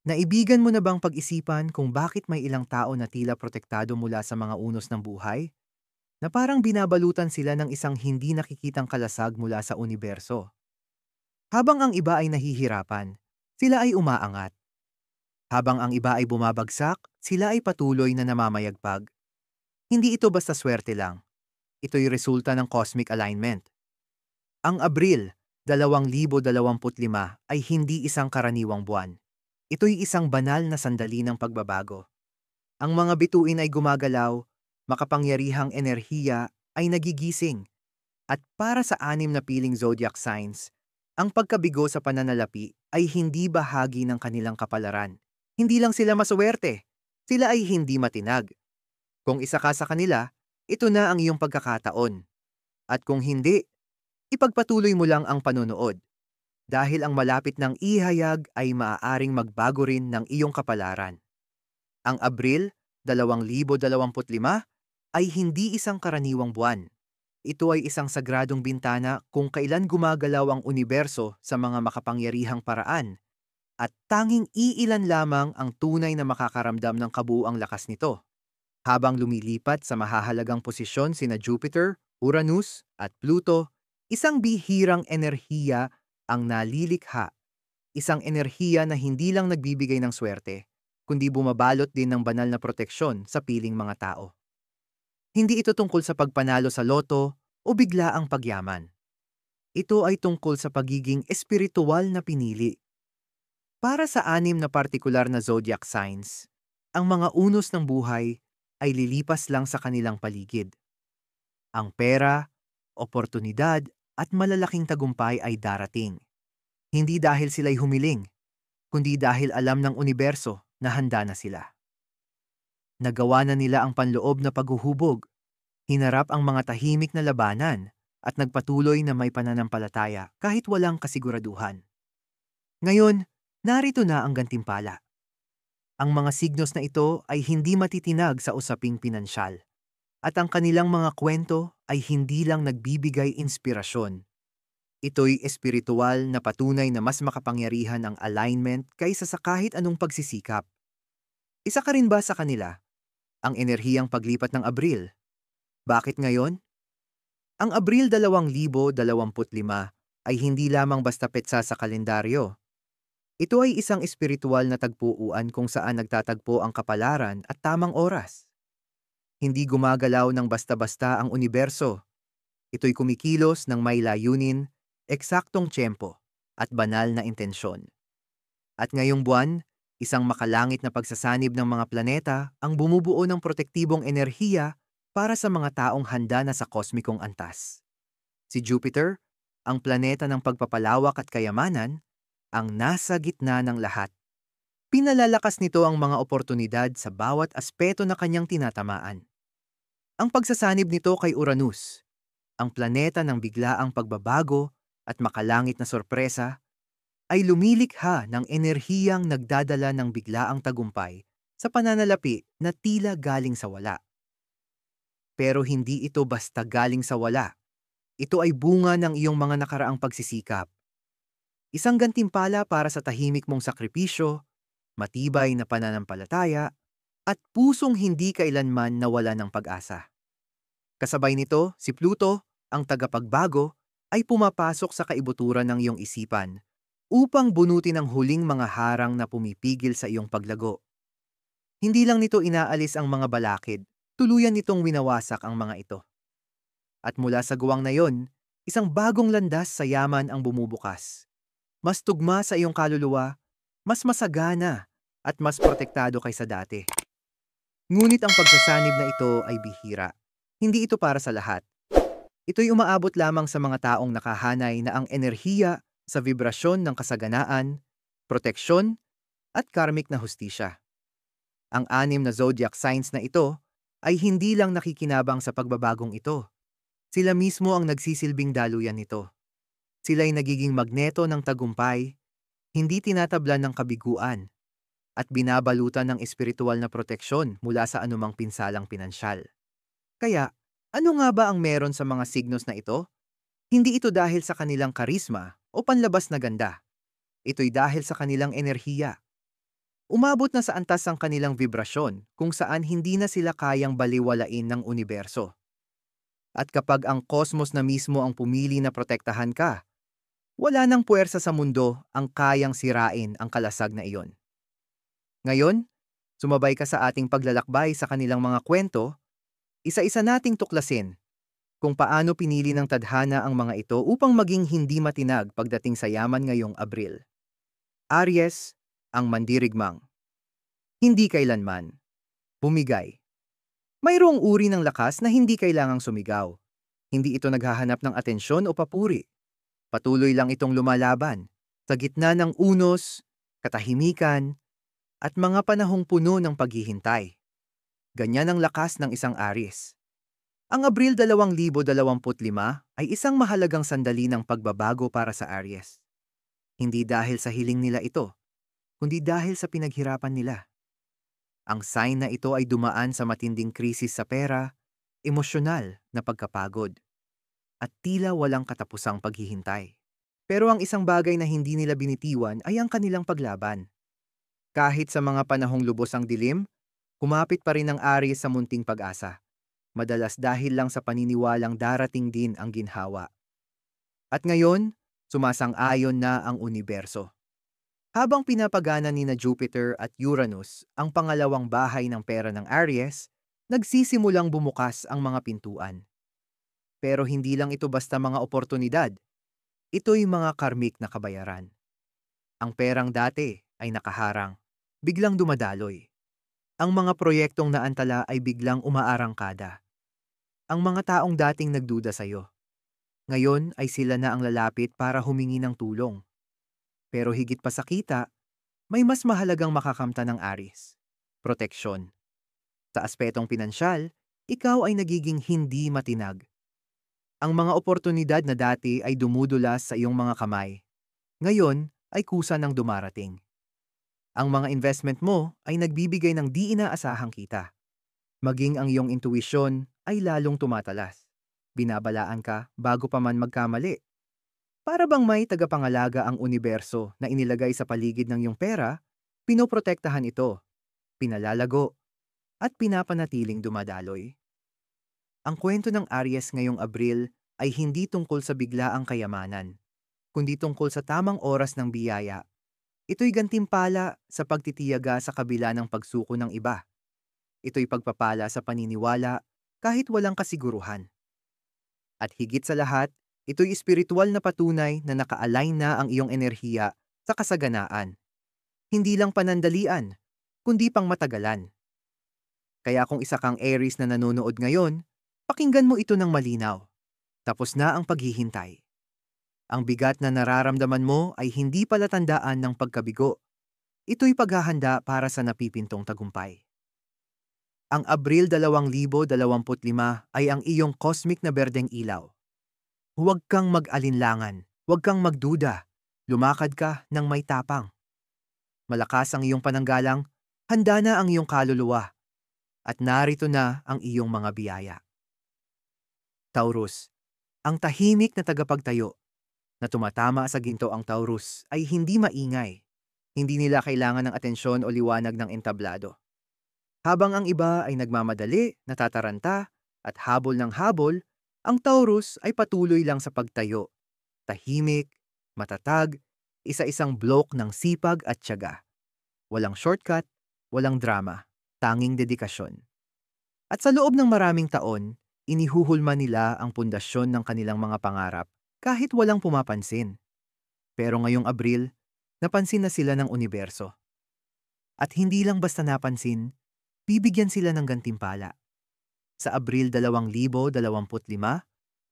Naibigan mo na bang pag-isipan kung bakit may ilang tao na tila protektado mula sa mga unos ng buhay? Na parang binabalutan sila ng isang hindi nakikitang kalasag mula sa universo. Habang ang iba ay nahihirapan, sila ay umaangat. Habang ang iba ay bumabagsak, sila ay patuloy na namamayagpag. Hindi ito basta swerte lang. Ito'y resulta ng cosmic alignment. Ang Abril 2025 ay hindi isang karaniwang buwan. Ito'y isang banal na sandali ng pagbabago. Ang mga bituin ay gumagalaw, makapangyarihang enerhiya ay nagigising, at para sa anim na piling zodiac signs, ang pagkabigo sa pananalapi ay hindi bahagi ng kanilang kapalaran. Hindi lang sila maswerte, sila ay hindi matinag. Kung isa ka sa kanila, ito na ang iyong pagkakataon. At kung hindi, ipagpatuloy mo lang ang panonood. Dahil ang malapit ng ihayag ay maaaring magbago rin ng iyong kapalaran. Ang Abril 2025 ay hindi isang karaniwang buwan. Ito ay isang sagradong bintana kung kailan gumagalaw ang universo sa mga makapangyarihang paraan at tanging iilan lamang ang tunay na makakaramdam ng kabuuang lakas nito. Habang lumilipat sa mahahalagang posisyon sina Jupiter, Uranus at Pluto, isang bihirang enerhiya ang nalilikha. Isang enerhiya na hindi lang nagbibigay ng swerte, kundi bumabalot din ng banal na proteksyon sa piling mga tao. Hindi ito tungkol sa pagpanalo sa loto o biglaang pagyaman. Ito ay tungkol sa pagiging espiritual na pinili. Para sa anim na partikular na zodiac signs, ang mga unos ng buhay ay lilipas lang sa kanilang paligid. Ang pera, oportunidad at malalaking tagumpay ay darating. Hindi dahil sila'y humiling, kundi dahil alam ng universo na handa na sila. Nagawa na nila ang panloob na paghuhubog, hinarap ang mga tahimik na labanan, at nagpatuloy na may pananampalataya kahit walang kasiguraduhan. Ngayon, narito na ang gantimpala. Ang mga signos na ito ay hindi matitinag sa usaping pinansyal, at ang kanilang mga kwento ay hindi lang nagbibigay inspirasyon. Ito'y espiritual na patunay na mas makapangyarihan ang alignment kaysa sa kahit anong pagsisikap. Isa ka rin ba sa kanila? Ang enerhiyang paglipat ng Abril. Bakit ngayon? Ang Abril 2025 ay hindi lamang basta petsa sa kalendaryo. Ito ay isang espiritual na tagpuan kung saan nagtatagpo ang kapalaran at tamang oras. Hindi gumagalaw ng basta-basta ang universo. Ito'y kumikilos ng may layunin, eksaktong tiyempo, at banal na intensyon. At ngayong buwan, isang makalangit na pagsasanib ng mga planeta ang bumubuo ng protektibong enerhiya para sa mga taong handa na sa kosmikong antas. Si Jupiter, ang planeta ng pagpapalawak at kayamanan, ang nasa gitna ng lahat. Pinalalakas nito ang mga oportunidad sa bawat aspeto na kanyang tinatamaan. Ang pagsasanib nito kay Uranus, ang planeta ng biglaang pagbabago at makalangit na sorpresa, ay lumilikha ng enerhiyang nagdadala ng biglaang tagumpay sa pananalapi na tila galing sa wala. Pero hindi ito basta galing sa wala. Ito ay bunga ng iyong mga nakaraang pagsisikap. Isang gantimpala para sa tahimik mong sakripisyo, matibay na pananampalataya, at pusong hindi kailanman nawala ng pag-asa. Kasabay nito, si Pluto, ang tagapagbago, ay pumapasok sa kaibuturan ng iyong isipan upang bunutin ang huling mga harang na pumipigil sa iyong paglago. Hindi lang nito inaalis ang mga balakid, tuluyan nitong winawasak ang mga ito. At mula sa guwang na yon, isang bagong landas sa yaman ang bumubukas. Mas tugma sa iyong kaluluwa, mas masagana, at mas protektado kaysa dati. Ngunit ang pagsasanib na ito ay bihira. Hindi ito para sa lahat. Ito'y umaabot lamang sa mga taong nakahanay na ang enerhiya sa vibrasyon ng kasaganaan, proteksyon, at karmik na hustisya. Ang anim na zodiac signs na ito ay hindi lang nakikinabang sa pagbabagong ito. Sila mismo ang nagsisilbing daluyan nito. Sila'y nagiging magneto ng tagumpay, hindi tinatablan ng kabiguan, at binabalutan ng espiritual na proteksyon mula sa anumang pinsalang pinansyal. Kaya, ano nga ba ang meron sa mga signos na ito? Hindi ito dahil sa kanilang karisma o panlabas na ganda. Ito'y dahil sa kanilang enerhiya. Umabot na sa antas ang kanilang vibrasyon kung saan hindi na sila kayang baliwalain ng universo. At kapag ang kosmos na mismo ang pumili na protektahan ka, wala nang puwersa sa mundo ang kayang sirain ang kalasag na iyon. Ngayon, sumabay ka sa ating paglalakbay sa kanilang mga kwento, isa-isa nating tuklasin kung paano pinili ng tadhana ang mga ito upang maging hindi matinag pagdating sa yaman ngayong Abril. Aries, ang mandirigmang. Hindi kailanman. Bumigay. Mayroong uri ng lakas na hindi kailangang sumigaw. Hindi ito naghahanap ng atensyon o papuri. Patuloy lang itong lumalaban sa gitna ng unos, katahimikan, at mga panahong puno ng paghihintay. Ganyan ang lakas ng isang Aries. Ang Abril 2025 ay isang mahalagang sandali ng pagbabago para sa Aries. Hindi dahil sa hiling nila ito, kundi dahil sa pinaghirapan nila. Ang sign na ito ay dumaan sa matinding krisis sa pera, emosyonal na pagkapagod, at tila walang katapusang paghihintay. Pero ang isang bagay na hindi nila binitiwan ay ang kanilang paglaban. Kahit sa mga panahong lubos ang dilim, kumapit pa rin ang Aries sa munting pag-asa. Madalas dahil lang sa paniniwalang darating din ang ginhawa. At ngayon, sumasang-ayon na ang universo. Habang pinapagana ni na Jupiter at Uranus ang pangalawang bahay ng pera ng Aries, nagsisimulang bumukas ang mga pintuan. Pero hindi lang ito basta mga oportunidad. Ito'y mga karmik na kabayaran. Ang perang dati ay nakaharang, biglang dumadaloy. Ang mga proyektong naantala ay biglang umaarangkada. Ang mga taong dating nagduda sa'yo, ngayon ay sila na ang lalapit para humingi ng tulong. Pero higit pa sa kita, may mas mahalagang makakamtan ng Aries. Proteksyon. Sa aspetong pinansyal, ikaw ay nagiging hindi matinag. Ang mga oportunidad na dati ay dumudulas sa iyong mga kamay. Ngayon ay kusa ng dumarating. Ang mga investment mo ay nagbibigay ng di inaasahang kita. Maging ang iyong intuisyon ay lalong tumatalas. Binabalaan ka bago pa man magkamali. Para bang may tagapangalaga ang universo na inilagay sa paligid ng iyong pera, pinoprotektahan ito, pinalalago, at pinapanatiling dumadaloy. Ang kwento ng Aries ngayong Abril ay hindi tungkol sa biglaang kayamanan, kundi tungkol sa tamang oras ng biyaya. Ito'y gantimpala sa pagtitiyaga sa kabila ng pagsuko ng iba. Ito'y pagpapala sa paniniwala kahit walang kasiguruhan. At higit sa lahat, ito'y espiritual na patunay na naka-align na ang iyong enerhiya sa kasaganaan. Hindi lang panandalian, kundi pang matagalan. Kaya kung isa kang Aries na nanonood ngayon, pakinggan mo ito ng malinaw. Tapos na ang paghihintay. Ang bigat na nararamdaman mo ay hindi palatandaan ng pagkabigo. Ito'y paghahanda para sa napipintong tagumpay. Ang Abril 2025 ay ang iyong cosmic na berdeng ilaw. Huwag kang mag-alinlangan, huwag kang magduda. Lumakad ka ng may tapang. Malakas ang iyong pananggalang, handa na ang iyong kaluluwa, at narito na ang iyong mga biyaya. Taurus, ang tahimik na tagapagtayo. Na tumatama sa ginto ang Taurus ay hindi maingay. Hindi nila kailangan ng atensyon o liwanag ng entablado. Habang ang iba ay nagmamadali, natataranta, at habol ng habol, ang Taurus ay patuloy lang sa pagtayo. Tahimik, matatag, isa-isang blok ng sipag at tiyaga. Walang shortcut, walang drama, tanging dedikasyon. At sa loob ng maraming taon, inihuhulma nila ang pundasyon ng kanilang mga pangarap kahit walang pumapansin. Pero ngayong Abril, napansin na sila ng universo. At hindi lang basta napansin, bibigyan sila ng gantimpala. Sa Abril 2025,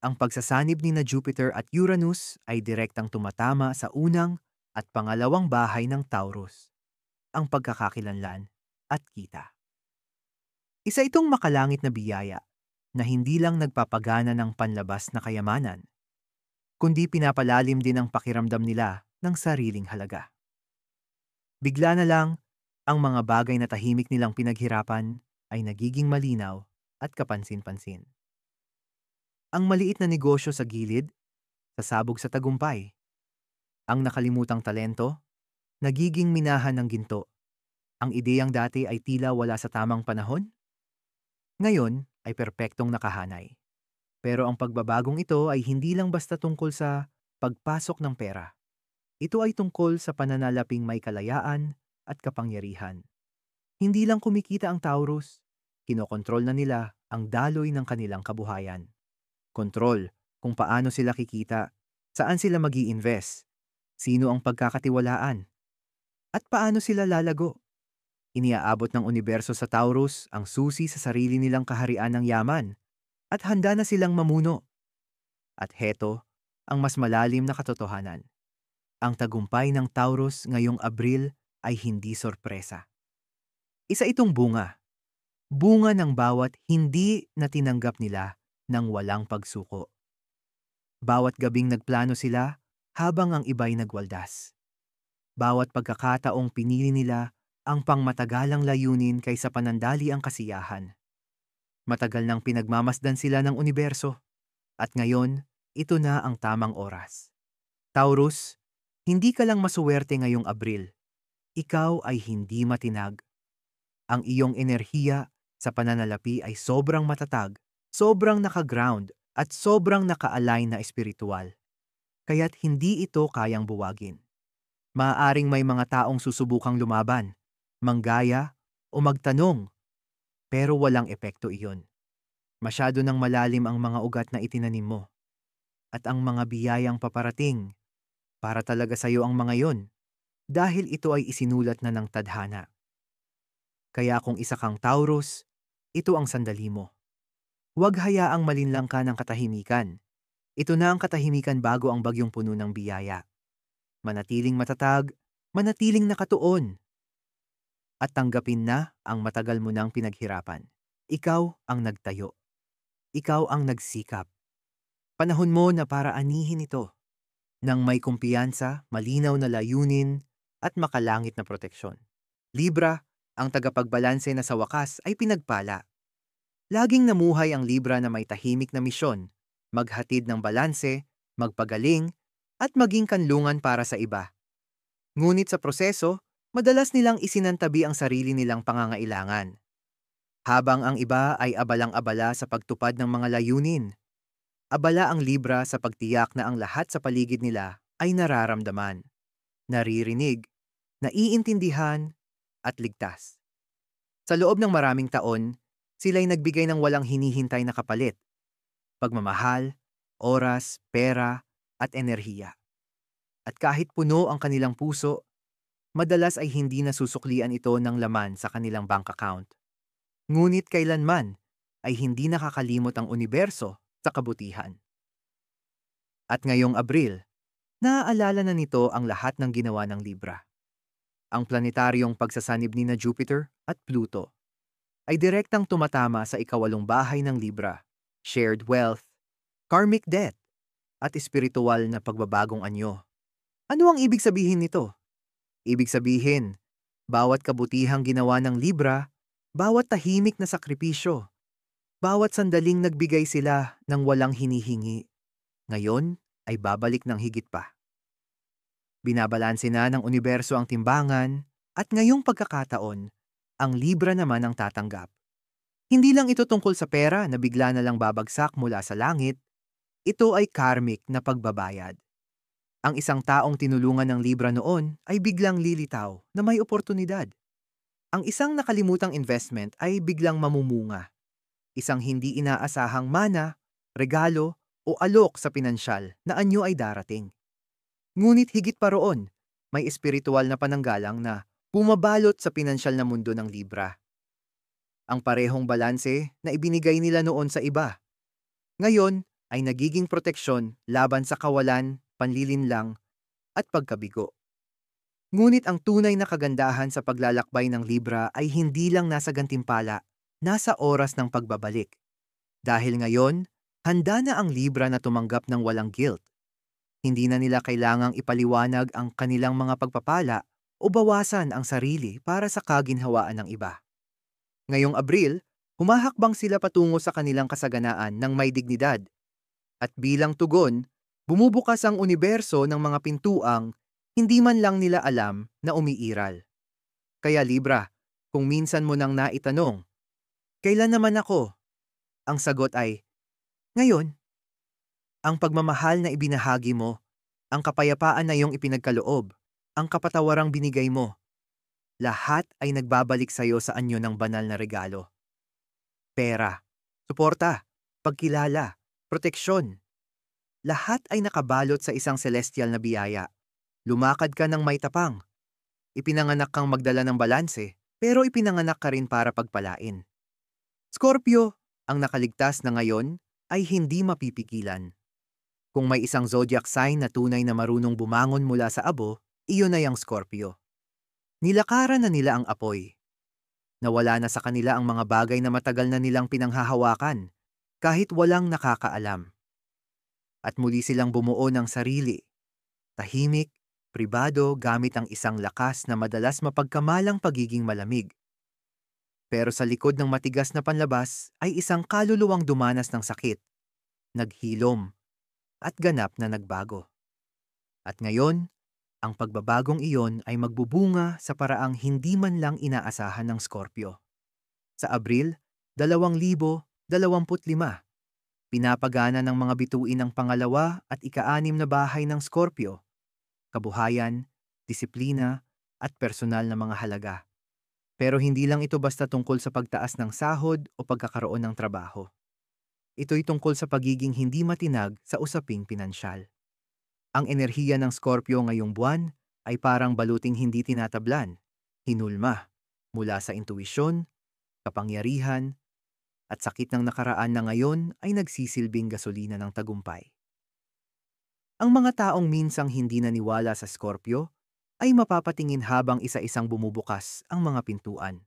ang pagsasanib ni na Jupiter at Uranus ay direktang tumatama sa unang at pangalawang bahay ng Taurus, ang pagkakakilanlan at kita. Isa itong makalangit na biyaya na hindi lang nagpapagana ng panlabas na kayamanan, kundi pinapalalim din ang pakiramdam nila ng sariling halaga. Bigla na lang, ang mga bagay na tahimik nilang pinaghirapan ay nagiging malinaw at kapansin-pansin. Ang maliit na negosyo sa gilid, sasabog sa tagumpay. Ang nakalimutang talento, nagiging minahan ng ginto. Ang ideyang dati ay tila wala sa tamang panahon, ngayon ay perpektong nakahanay. Pero ang pagbabagong ito ay hindi lang basta tungkol sa pagpasok ng pera. Ito ay tungkol sa pananalaping may kalayaan at kapangyarihan. Hindi lang kumikita ang Taurus, kinokontrol na nila ang daloy ng kanilang kabuhayan. Kontrol kung paano sila kikita, saan sila mag-i-invest, sino ang pagkakatiwalaan, at paano sila lalago. Iniaabot ng universo sa Taurus ang susi sa sarili nilang kaharian ng yaman at handa na silang mamuno. At heto ang mas malalim na katotohanan. Ang tagumpay ng Taurus ngayong Abril ay hindi sorpresa. Isa itong bunga. Bunga ng bawat hindi na tinanggap nila ng walang pagsuko. Bawat gabing nagplano sila habang ang iba'y nagwaldas. Bawat pagkakataong pinili nila ang pangmatagalang layunin kaysa panandali ang kasiyahan. Matagal nang pinagmamasdan sila ng universo. At ngayon, ito na ang tamang oras. Taurus, hindi ka lang masuwerte ngayong Abril. Ikaw ay hindi matinag. Ang iyong enerhiya sa pananalapi ay sobrang matatag, sobrang naka-ground, at sobrang naka-align na espiritual. Kaya't hindi ito kayang buwagin. Maaaring may mga taong susubukang lumaban, manggaya, o magtanong, pero walang epekto iyon. Masyado nang malalim ang mga ugat na itinanim mo. At ang mga biyayang paparating, para talaga sa iyo ang mga yon, dahil ito ay isinulat na ng tadhana. Kaya kung isa kang Taurus, ito ang sandali mo. Huwag hayaang malinlang ka ng katahimikan. Ito na ang katahimikan bago ang bagyong puno ng biyaya. Manatiling matatag, manatiling nakatuon. At tanggapin na ang matagal mo nang pinaghirapan. Ikaw ang nagtayo. Ikaw ang nagsikap. Panahon mo na para anihin ito. Nang may kumpiyansa, malinaw na layunin, at makalangit na proteksyon. Libra, ang tagapagbalanse na sa wakas ay pinagpala. Laging namuhay ang Libra na may tahimik na misyon, maghatid ng balanse, magpagaling, at maging kanlungan para sa iba. Ngunit sa proseso, madalas nilang isinantabi ang sarili nilang pangangailangan. Habang ang iba ay abalang-abala sa pagtupad ng mga layunin, abala ang Libra sa pagtiyak na ang lahat sa paligid nila ay nararamdaman, naririnig, naiintindihan, at ligtas. Sa loob ng maraming taon, sila'y nagbigay ng walang hinihintay na kapalit. Pagmamahal, oras, pera, at enerhiya. At kahit puno ang kanilang puso, madalas ay hindi nasusuklian ito ng laman sa kanilang bank account. Ngunit kailanman ay hindi nakakalimot ang universo sa kabutihan. At ngayong Abril, naaalala na nito ang lahat ng ginawa ng Libra. Ang planetaryong pagsasanib ni na Jupiter at Pluto ay direktang tumatama sa ikawalong bahay ng Libra, shared wealth, karmic debt, at espiritual na pagbabagong anyo. Ano ang ibig sabihin nito? Ibig sabihin, bawat kabutihang ginawa ng Libra, bawat tahimik na sakripisyo, bawat sandaling nagbigay sila ng walang hinihingi, ngayon ay babalik ng higit pa. Binabalanse na ng universo ang timbangan at ngayong pagkakataon, ang Libra naman ang tatanggap. Hindi lang ito tungkol sa pera na bigla na lang babagsak mula sa langit, ito ay karmic na pagbabayad. Ang isang taong tinulungan ng Libra noon ay biglang lilitaw na may oportunidad. Ang isang nakalimutang investment ay biglang mamumunga. Isang hindi inaasahang mana, regalo o alok sa pinansyal na anyo ay darating. Ngunit higit pa roon, may espiritual na pananggalang na bumabalot sa pinansyal na mundo ng Libra. Ang parehong balanse na ibinigay nila noon sa iba. Ngayon ay nagiging proteksyon laban sa kawalan, panlilinlang, at pagkabigo. Ngunit ang tunay na kagandahan sa paglalakbay ng Libra ay hindi lang nasa gantimpala, nasa oras ng pagbabalik. Dahil ngayon, handa na ang Libra na tumanggap ng walang guilt. Hindi na nila kailangang ipaliwanag ang kanilang mga pagpapala o bawasan ang sarili para sa kaginhawaan ng iba. Ngayong Abril, humahakbang sila patungo sa kanilang kasaganaan ng may dignidad. At bilang tugon, bumubukas ang universo ng mga pintuang hindi man lang nila alam na umiiral. Kaya Libra, Kung minsan mo nang naitanong, kailan naman ako? Ang sagot ay, ngayon. Ang pagmamahal na ibinahagi mo, ang kapayapaan na iyong ipinagkaloob, ang kapatawarang binigay mo, lahat ay nagbabalik sa iyo sa anyo ng banal na regalo. Pera, suporta, pagkilala, proteksyon, lahat ay nakabalot sa isang celestial na biyaya. Lumakad ka ng may tapang, ipinanganak kang magdala ng balanse, pero ipinanganak ka rin para pagpalain. Scorpio, ang nakaligtas na ngayon ay hindi mapipigilan. Kung may isang zodiac sign na tunay na marunong bumangon mula sa abo, iyon ay ang Scorpio. Nilakaran na nila ang apoy. Nawala na sa kanila ang mga bagay na matagal na nilang pinanghahawakan, kahit walang nakakaalam. At muli silang bumuo ng sarili. Tahimik, pribado gamit ang isang lakas na madalas mapagkamalang pagiging malamig. Pero sa likod ng matigas na panlabas ay isang kaluluwang dumanas ng sakit, naghilom, at ganap na nagbago. At ngayon, ang pagbabagong iyon ay magbubunga sa paraang hindi man lang inaasahan ng Scorpio. Sa Abril 2025, pinapagana ng mga bituin ang pangalawa at ika-6 na bahay ng Scorpio, kabuhayan, disiplina, at personal na mga halaga. Pero hindi lang ito basta tungkol sa pagtaas ng sahod o pagkakaroon ng trabaho. Ito'y tungkol sa pagiging hindi matinag sa usaping pinansyal. Ang enerhiya ng Scorpio ngayong buwan ay parang baluting hindi tinatablan, hinulma, mula sa intuisyon, kapangyarihan, at sakit ng nakaraan na ngayon ay nagsisilbing gasolina ng tagumpay. Ang mga taong minsang hindi naniwala sa Scorpio ay mapapatingin habang isa-isang bumubukas ang mga pintuan.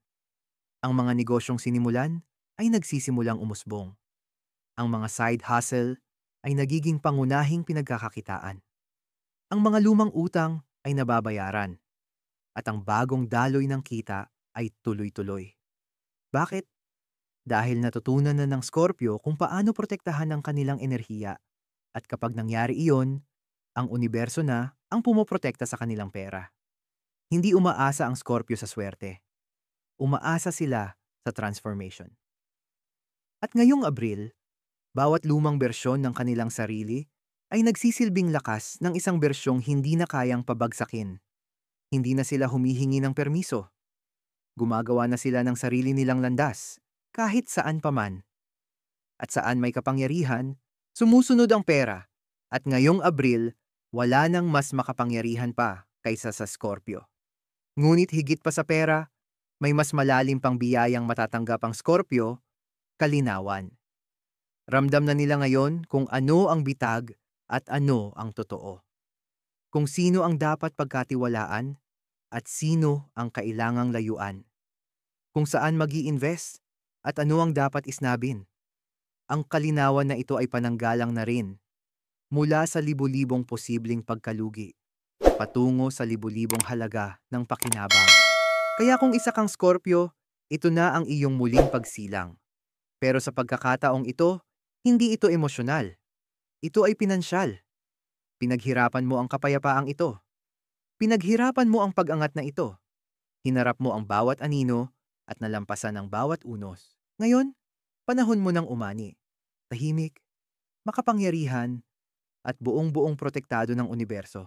Ang mga negosyong sinimulan ay nagsisimulang umusbong. Ang mga side hustle ay nagiging pangunahing pinagkakakitaan. Ang mga lumang utang ay nababayaran. At ang bagong daloy ng kita ay tuloy-tuloy. Bakit? Dahil natutunan na ng Scorpio kung paano protektahan ang kanilang enerhiya. At kapag nangyari iyon, ang universo na ang pumoprotekta sa kanilang pera. Hindi umaasa ang Scorpio sa swerte. Umaasa sila sa transformation. At ngayong Abril, bawat lumang bersyon ng kanilang sarili ay nagsisilbing lakas ng isang bersyong hindi na kayang pabagsakin. Hindi na sila humihingi ng permiso. Gumagawa na sila ng sarili nilang landas, kahit saan paman. At saan may kapangyarihan, sumusunod ang pera. At ngayong Abril, wala nang mas makapangyarihan pa kaysa sa Scorpio. Ngunit higit pa sa pera, may mas malalim pang biyayang matatanggap ang Scorpio, kalinawan. Ramdam na nila ngayon kung ano ang bitag at ano ang totoo. Kung sino ang dapat pagkatiwalaan at sino ang kailangang layuan. Kung saan mag-i-invest at ano ang dapat isnabin. Ang kalinawan na ito ay pananggalang na rin mula sa libu-libong posibleng pagkalugi patungo sa libu-libong halaga ng pakinabang. Kaya kung isa kang Scorpio, ito na ang iyong muling pagsilang. Pero sa pagkakataong ito, hindi ito emosyonal. Ito ay pinansyal. Pinaghirapan mo ang kapayapaang ito. Pinaghirapan mo ang pag-angat na ito. Hinarap mo ang bawat anino at nalampasan ang bawat unos. Ngayon, panahon mo ng umani. Tahimik, makapangyarihan, at buong-buong protektado ng universo.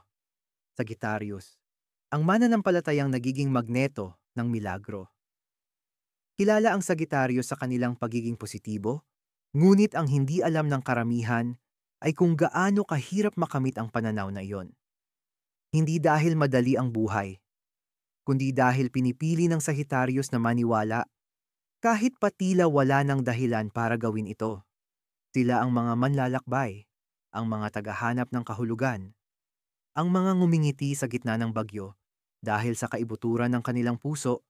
Sagittarius, ang mananampalatayang nagiging magneto ng milagro. Kilala ang Sagittarius sa kanilang pagiging positibo, ngunit ang hindi alam ng karamihan ay kung gaano kahirap makamit ang pananaw na iyon. Hindi dahil madali ang buhay, kundi dahil pinipili ng Sagittarius na maniwala kahit pa tila wala ng dahilan para gawin ito. Sila ang mga manlalakbay, ang mga tagahanap ng kahulugan, ang mga ngumingiti sa gitna ng bagyo dahil sa kaibuturan ng kanilang puso.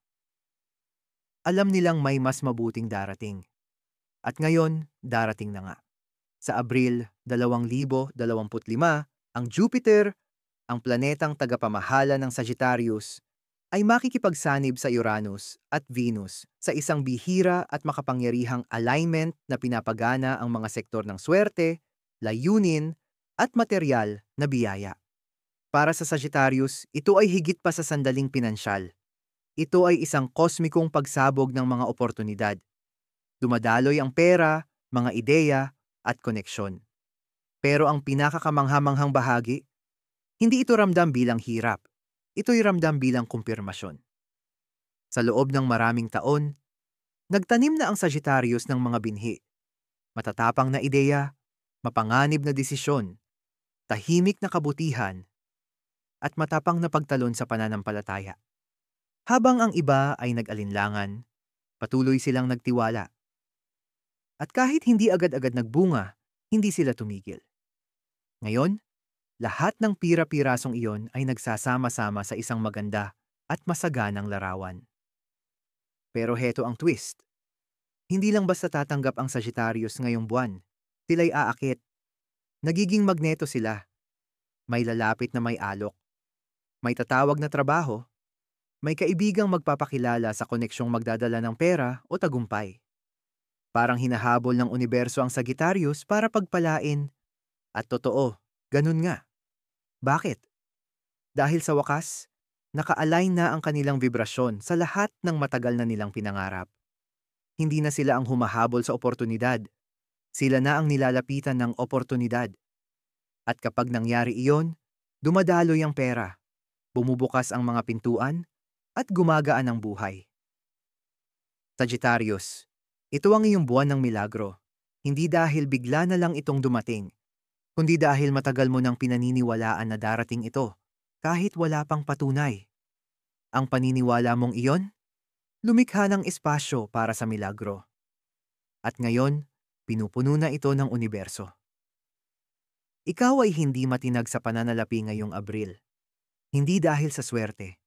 Alam nilang may mas mabuting darating. At ngayon, darating na nga. Sa Abril 2025, ang Jupiter, ang planetang tagapamahala ng Sagittarius, ay makikipagsanib sa Uranus at Venus sa isang bihira at makapangyarihang alignment na pinapagana ang mga sektor ng swerte, layunin, at materyal na biyaya. Para sa Sagittarius, ito ay higit pa sa sandaling pinansyal. Ito ay isang kosmikong pagsabog ng mga oportunidad. Dumadaloy ang pera, mga ideya, at koneksyon. Pero ang pinakakamanghamanghang bahagi, hindi ito ramdam bilang hirap. Ito'y ramdam bilang kumpirmasyon. Sa loob ng maraming taon, nagtanim na ang Sagittarius ng mga binhi. Matatapang na ideya, mapanganib na desisyon, tahimik na kabutihan, at matapang na pagtalon sa pananampalataya. Habang ang iba ay nag-alinlangan, patuloy silang nagtiwala. At kahit hindi agad-agad nagbunga, hindi sila tumigil. Ngayon, lahat ng pira-pirasong iyon ay nagsasama-sama sa isang maganda at masaganang larawan. Pero heto ang twist. Hindi lang basta tatanggap ang Sagittarius ngayong buwan. Sila'y aakit. Nagiging magneto sila. May lalapit na may alok. May tatawag na trabaho. May kaibigang magpapakilala sa koneksyong magdadala ng pera o tagumpay. Parang hinahabol ng universo ang Sagittarius para pagpalain. At totoo, ganun nga. Bakit? Dahil sa wakas, naka-align na ang kanilang vibrasyon sa lahat ng matagal na nilang pinangarap. Hindi na sila ang humahabol sa oportunidad. Sila na ang nilalapitan ng oportunidad. At kapag nangyari iyon, dumadaloy ang pera, bumubukas ang mga pintuan, at gumagaan ang buhay. Sagittarius, ito ang iyong buwan ng milagro. Hindi dahil bigla na lang itong dumating, kundi dahil matagal mo nang pinaniniwalaan na darating ito, kahit wala pang patunay. Ang paniniwala mong iyon, lumikha ng espasyo para sa milagro. At ngayon, pinupuno na ito ng universo. Ikaw ay hindi matinag sa pananalapi ngayong Abril. Hindi dahil sa swerte,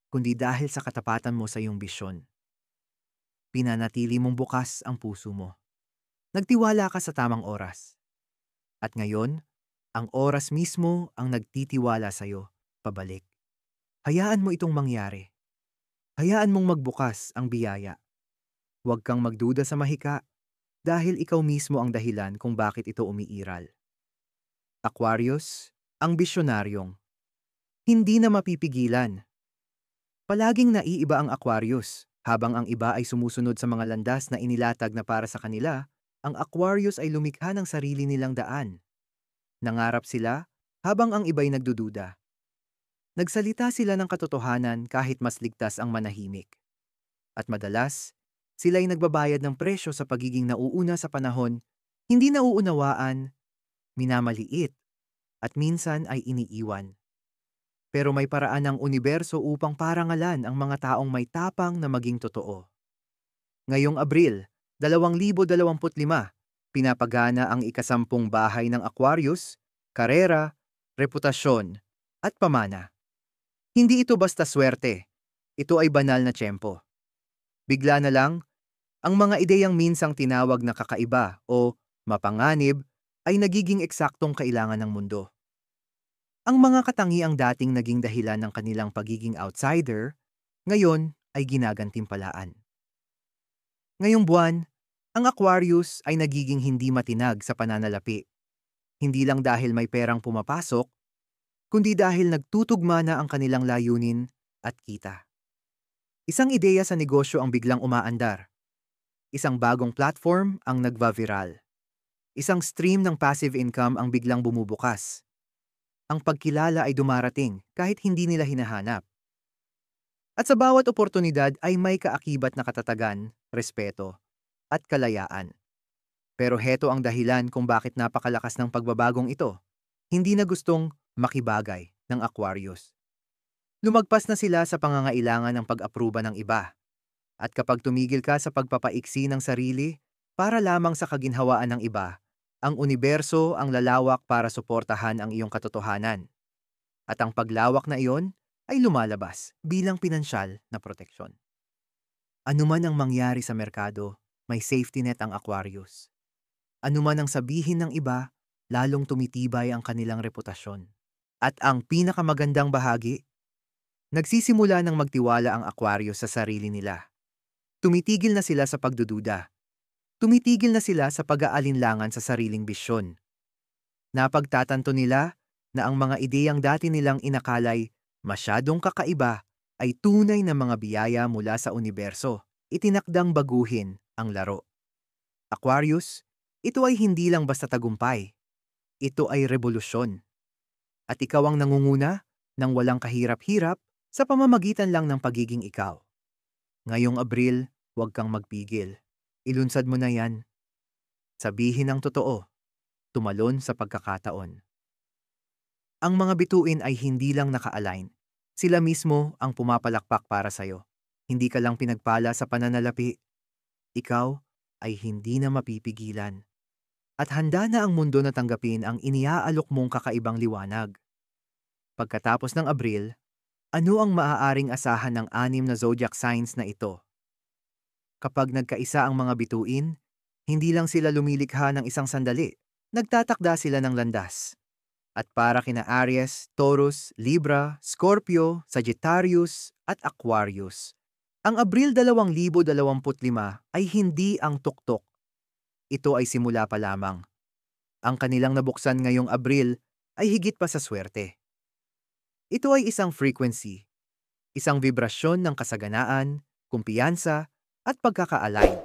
kundi dahil sa katapatan mo sa iyong bisyon. Pinanatili mong bukas ang puso mo. Nagtiwala ka sa tamang oras. At ngayon, ang oras mismo ang nagtitiwala sa iyo, pabalik. Hayaan mo itong mangyari. Hayaan mong magbukas ang biyaya. Huwag kang magduda sa mahika dahil ikaw mismo ang dahilan kung bakit ito umiiral. Aquarius, ang bisyonaryong hindi na mapipigilan. Palaging naiiba ang Aquarius. Habang ang iba ay sumusunod sa mga landas na inilatag na para sa kanila, ang Aquarius ay lumikha ng sarili nilang daan. Nangarap sila habang ang iba'y nagdududa. Nagsalita sila ng katotohanan kahit mas ligtas ang manahimik. At madalas, sila'y nagbabayad ng presyo sa pagiging nauuna sa panahon, hindi nauunawaan, minamaliit, at minsan ay iniiwan. Pero may paraan ng universo upang parangalan ang mga taong may tapang na maging totoo. Ngayong Abril, 2025, pinapagana ang ikasampung bahay ng Aquarius, karera, reputasyon, at pamana. Hindi ito basta swerte, ito ay banal na tiyempo. Bigla na lang, ang mga ideyang minsang tinawag na kakaiba o mapanganib ay nagiging eksaktong kailangan ng mundo. Ang mga katangiang dating naging dahilan ng kanilang pagiging outsider, ngayon ay ginagantimpalaan. Ngayong buwan, ang Aquarius ay nagiging hindi matinag sa pananalapi. Hindi lang dahil may perang pumapasok, kundi dahil nagtutugma na ang kanilang layunin at kita. Isang ideya sa negosyo ang biglang umaandar. Isang bagong platform ang nagva-viral. Isang stream ng passive income ang biglang bumubukas. Ang pagkilala ay dumarating kahit hindi nila hinahanap. At sa bawat oportunidad ay may kaakibat na katatagan, respeto, at kalayaan. Pero heto ang dahilan kung bakit napakalakas ng pagbabagong ito. Hindi na gustong makibagay ng Aquarius. Lumagpas na sila sa pangangailangan ng pag-apruba ng iba. At kapag tumigil ka sa pagpapaiksi ng sarili para lamang sa kaginhawaan ng iba, ang universo ang lalawak para suportahan ang iyong katotohanan. At ang paglawak na iyon ay lumalabas bilang pinansyal na proteksyon. Ano man ang mangyari sa merkado, may safety net ang Aquarius. Ano man ang sabihin ng iba, lalong tumitibay ang kanilang reputasyon. At ang pinakamagandang bahagi, nagsisimula ng magtiwala ang Aquarius sa sarili nila. Tumitigil na sila sa pagdududa. Tumitigil na sila sa pag-aalinlangan sa sariling bisyon. Napagtatanto nila na ang mga ideyang dati nilang inakalay masyadong kakaiba ay tunay na mga biyaya mula sa universo, itinakdang baguhin ang laro. Aquarius, ito ay hindi lang basta tagumpay, ito ay revolusyon. At ikaw ang nangunguna ng walang kahirap-hirap sa pamamagitan lang ng pagiging ikaw. Ngayong Abril, huwag kang magpigil. Ilunsad mo na yan. Sabihin ang totoo. Tumalon sa pagkakataon. Ang mga bituin ay hindi lang naka-align. Sila mismo ang pumapalakpak para sa'yo. Hindi ka lang pinagpala sa pananalapi. Ikaw ay hindi na mapipigilan. At handa na ang mundo na tanggapin ang iniaalok mong kakaibang liwanag. Pagkatapos ng Abril, ano ang maaaring asahan ng 6 na zodiac signs na ito? Kapag nagkaisa ang mga bituin, hindi lang sila lumilikha ng isang sandali. Nagtatakda sila ng landas. At para kina Aries, Taurus, Libra, Scorpio, Sagittarius at Aquarius, ang Abril 2025 ay hindi ang tuktok. Ito ay simula pa lamang. Ang kanilang nabuksan ngayong Abril ay higit pa sa swerte. Ito ay isang frequency, isang vibrasyon ng kasaganaan, kumpiyansa, at pagkaka-align.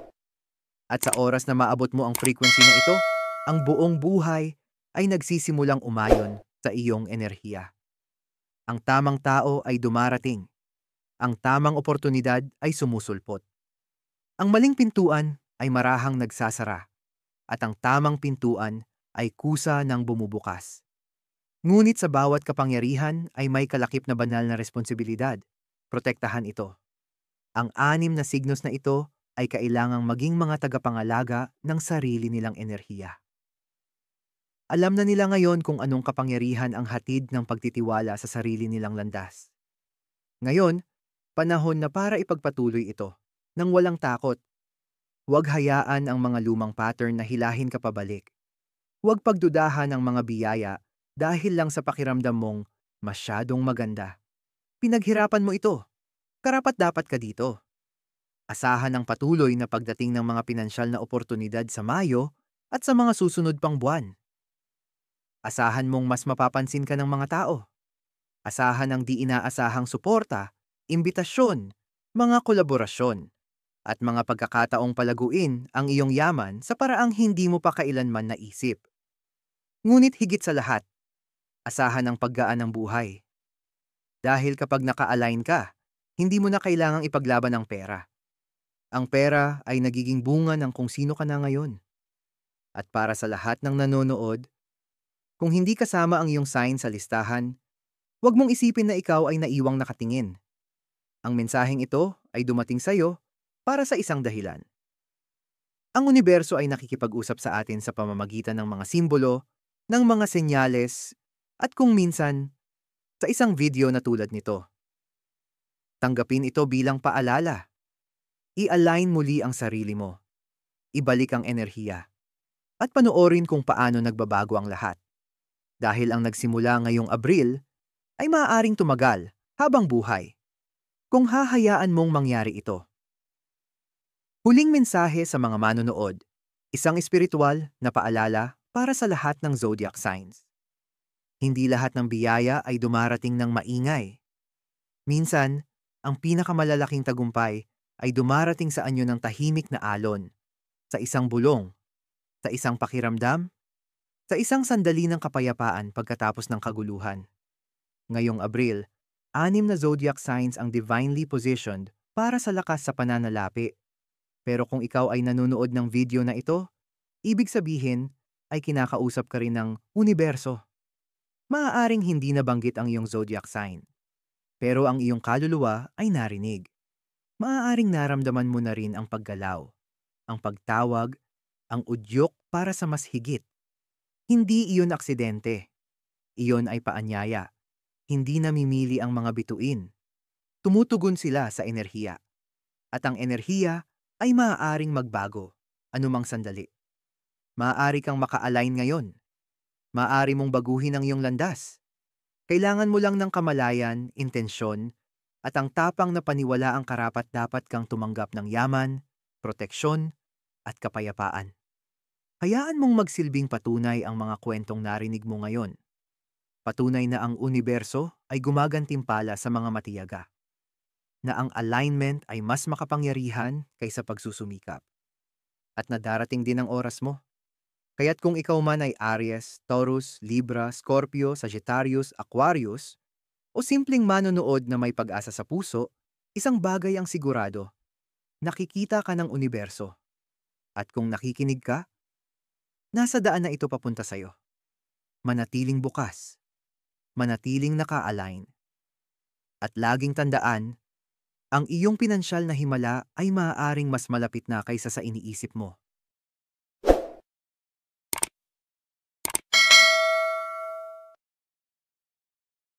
At sa oras na maabot mo ang frequency na ito, ang buong buhay ay nagsisimulang umayon sa iyong enerhiya. Ang tamang tao ay dumarating. Ang tamang oportunidad ay sumusulpot. Ang maling pintuan ay marahang nagsasara. At ang tamang pintuan ay kusa ng bumubukas. Ngunit sa bawat kapangyarihan ay may kalakip na banal na responsibilidad. Protektahan ito. Ang 6 na signos na ito ay kailangang maging mga tagapangalaga ng sarili nilang enerhiya. Alam na nila ngayon kung anong kapangyarihan ang hatid ng pagtitiwala sa sarili nilang landas. Ngayon, panahon na para ipagpatuloy ito, nang walang takot. Huwag hayaan ang mga lumang pattern na hilahin ka pabalik. Huwag pagdudahan ang mga biyaya dahil lang sa pakiramdam mong masyadong maganda. Pinaghirapan mo ito. Karapat-dapat ka dito. Asahan ang patuloy na pagdating ng mga pinansyal na oportunidad sa Mayo at sa mga susunod pang buwan. Asahan mong mas mapapansin ka ng mga tao. Asahan ang di inaasahang suporta, imbitasyon, mga kolaborasyon, at mga pagkakataong palaguin ang iyong yaman sa paraang hindi mo pa kailanman naisip. Ngunit higit sa lahat, asahan ang paggaan ng buhay. Dahil kapag naka-align ka, hindi mo na kailangang ipaglaban ang pera. Ang pera ay nagiging bunga ng kung sino ka na ngayon. At para sa lahat ng nanonood, kung hindi kasama ang iyong sign sa listahan, huwag mong isipin na ikaw ay naiwang nakatingin. Ang mensaheng ito ay dumating sa iyo para sa isang dahilan. Ang universo ay nakikipag-usap sa atin sa pamamagitan ng mga simbolo, ng mga senyales, at kung minsan, sa isang video na tulad nito. Tanggapin ito bilang paalala. I-align muli ang sarili mo. Ibalik ang enerhiya. At panoorin kung paano nagbabago ang lahat. Dahil ang nagsimula ngayong Abril ay maaaring tumagal habang buhay. Kung hahayaan mong mangyari ito. Huling mensahe sa mga manonood. Isang espiritual na paalala para sa lahat ng zodiac signs. Hindi lahat ng biyaya ay dumarating ng maingay. Minsan, ang pinakamalalaking tagumpay ay dumarating sa anyo ng tahimik na alon, sa isang bulong, sa isang pakiramdam, sa isang sandali ng kapayapaan pagkatapos ng kaguluhan. Ngayong Abril, 6 na zodiac signs ang divinely positioned para sa lakas sa pananalapi. Pero kung ikaw ay nanonood ng video na ito, ibig sabihin ay kinakausap ka rin ng universo. Maaaring hindi nabanggit ang iyong zodiac sign, pero ang iyong kaluluwa ay narinig. Maaaring naramdaman mo na rin ang paggalaw, ang pagtawag, ang udyok para sa mas higit. Hindi iyon aksidente. Iyon ay paanyaya. Hindi namimili ang mga bituin. Tumutugon sila sa enerhiya. At ang enerhiya ay maaaring magbago, anumang sandali. Maaari kang maka-align ngayon. Maaari mong baguhin ang iyong landas. Kailangan mo lang ng kamalayan, intensyon, at ang tapang na paniwala ang karapat-dapat kang tumanggap ng yaman, proteksyon, at kapayapaan. Hayaan mong magsilbing patunay ang mga kwentong narinig mo ngayon. Patunay na ang universo ay gumagantimpala sa mga matiyaga. na ang alignment ay mas makapangyarihan kaysa pagsusumikap. At na darating din ang oras mo. Kaya't kung ikaw man ay Aries, Taurus, Libra, Scorpio, Sagittarius, Aquarius, o simpleng manonood na may pag-asa sa puso, isang bagay ang sigurado, nakikita ka ng universo. At kung nakikinig ka, nasa daan na ito papunta sa'yo. Manatiling bukas, manatiling naka-align, at laging tandaan, ang iyong pinansyal na himala ay maaaring mas malapit na kaysa sa iniisip mo.